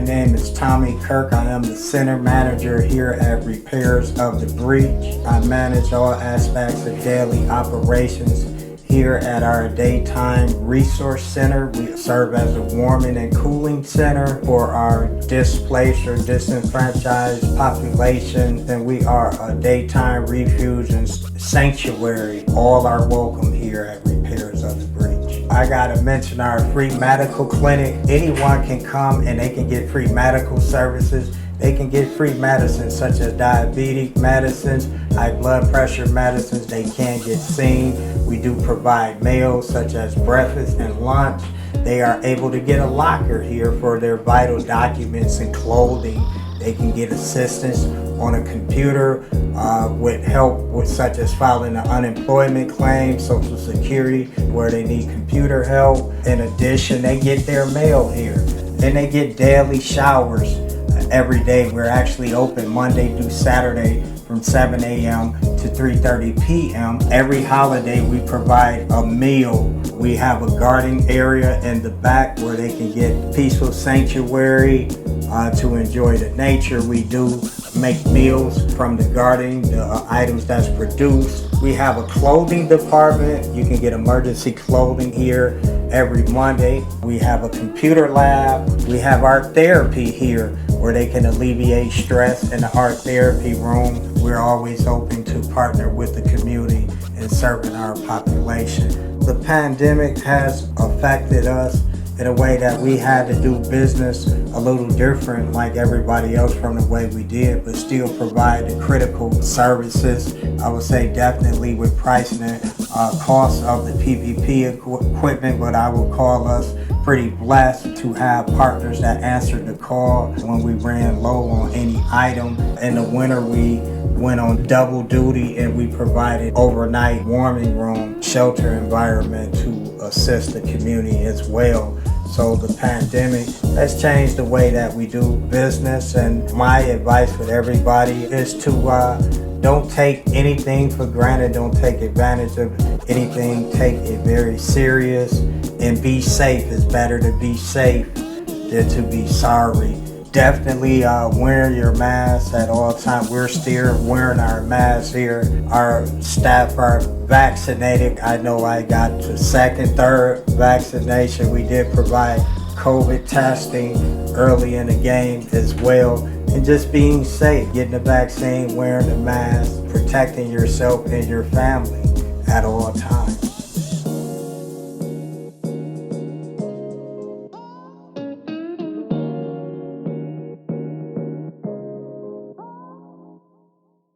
name is Kirk. I am the center manager here at Repairs of the Breach. I manage all aspects of daily operations here at our daytime resource center. We serve as a warming and cooling center for our displaced or disenfranchised population. And we are a daytime refuge and sanctuary. All are welcome here at Repairs of the Breach. I gotta mention our free medical clinic. Anyone can come and they can get free medical services. They can get free medicines such as diabetic medicines, high blood pressure medicines. They can get seen. We do provide meals such as breakfast and lunch. They are able to get a locker here for their vital documents and clothing. They can get assistance on a computer with help with such as filing an unemployment claim, Social Security, where they need computer help. In addition, they get their mail here. Then they get daily showers every day. We're actually open Monday through Saturday from 7 a.m. to 3:30 p.m. Every holiday we provide a meal. We have a garden area in the back where they can get peaceful sanctuary to enjoy the nature. We do make meals from the garden, the items that's produced. We have a clothing department. You can get emergency clothing here every Monday. We have a computer lab. We have art therapy here where they can alleviate stress in the art therapy room. We're always open to partner with the community in serving our population. The pandemic has affected us in a way that we had to do business a little different like everybody else from the way we did, but still provide the critical services. I would say definitely with pricing and cost of the PPP equipment, but I would call us pretty blessed to have partners that answered the call when we ran low on any item. In the winter, we went on double duty and we provided overnight warming room, shelter environment to assist the community as well. So the pandemic has changed the way that we do business, and my advice for everybody is to don't take anything for granted. Don't take advantage of anything. Take it very serious and be safe. It's better to be safe than to be sorry. Definitely wear your mask at all times. We're still wearing our masks here. Our staff are vaccinated. I know I got the second, third vaccination. We did provide COVID testing early in the game as well. And just being safe, getting the vaccine, wearing the mask, protecting yourself and your family at all times.